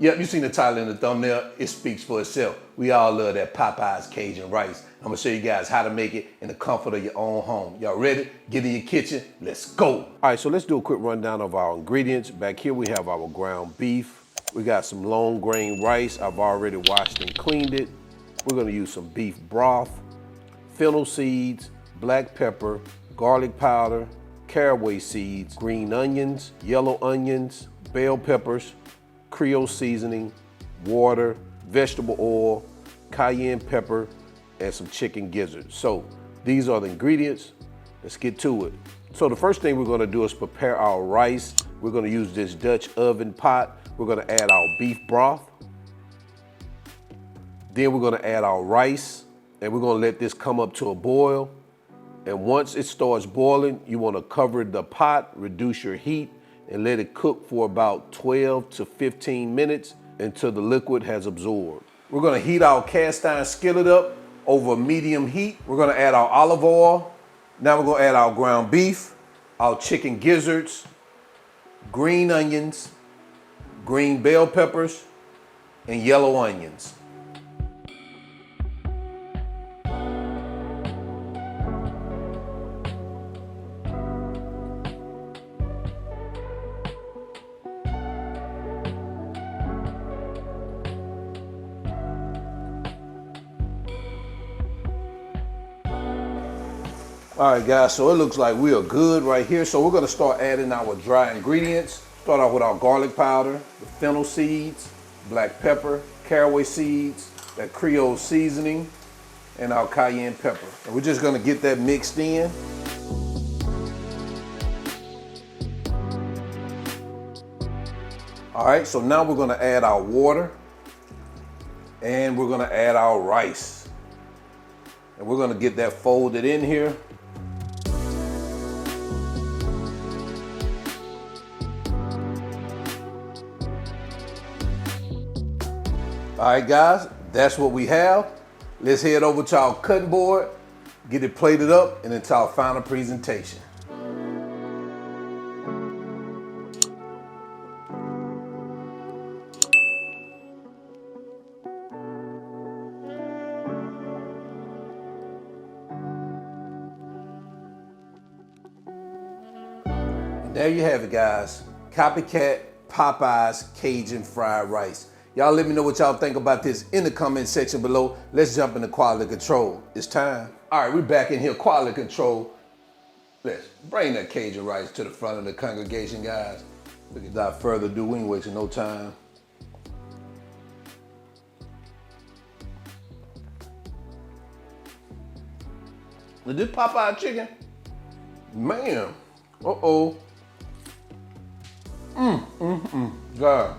Yep, you seen the title in the thumbnail. It speaks for itself. We all love that Popeyes Cajun Rice. I'm gonna show you guys how to make it in the comfort of your own home. Y'all ready? Get in your kitchen, let's go. All right, so let's do a quick rundown of our ingredients. Back here we have our ground beef. We got some long grain rice. I've already washed and cleaned it. We're gonna use some beef broth, fennel seeds, black pepper, garlic powder, caraway seeds, green onions, yellow onions, bell peppers, Creole seasoning, water, vegetable oil, cayenne pepper, and some chicken gizzards. So these are the ingredients. Let's get to it. So the first thing we're gonna do is prepare our rice. We're gonna use this Dutch oven pot. We're gonna add our beef broth. Then we're gonna add our rice, and we're gonna let this come up to a boil. And once it starts boiling, you wanna cover the pot, reduce your heat, and let it cook for about 12 to 15 minutes until the liquid has absorbed. We're gonna heat our cast iron skillet up over medium heat. We're gonna add our olive oil. Now we're gonna add our ground beef, our chicken gizzards, green onions, green bell peppers, and yellow onions. All right, guys, so it looks like we are good right here. So we're gonna start adding our dry ingredients. Start off with our garlic powder, the fennel seeds, black pepper, caraway seeds, that Creole seasoning, and our cayenne pepper. And we're just gonna get that mixed in. All right, so now we're gonna add our water, and we're gonna add our rice. And we're gonna get that folded in here. All right, guys, that's what we have. Let's head over to our cutting board, get it plated up, and into our final presentation. And there you have it, guys. Copycat Popeyes Cajun fried rice. Y'all let me know what y'all think about this in the comment section below. Let's jump into quality control. It's time. All right, we're back in here, quality control. Let's bring that Cajun rice to the front of the congregation, guys. Without further ado, we ain't wasting no time. Is this Popeye chicken? Man, uh-oh. God.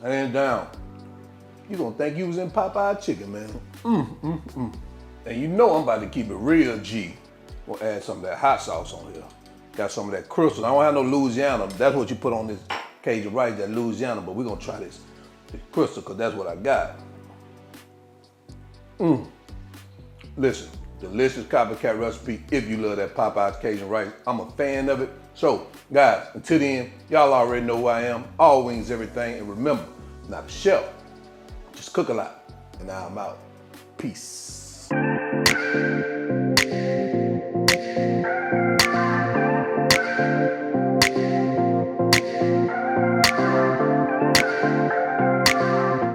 Hands down. You gonna think you was in Popeye chicken, man. And you know I'm about to keep it real G. Gonna add some of that hot sauce on here. Got some of that crystal. I don't have no Louisiana. That's what you put on this Cajun rice, that Louisiana, but we're gonna try this crystal, because that's what I got. Listen, delicious Copycat recipe if you love that Popeyes Cajun rice. I'm a fan of it. So, guys, until then, y'all already know who I am. All wings, everything. And remember, I'm not a chef, just cook a lot. And now I'm out. Peace.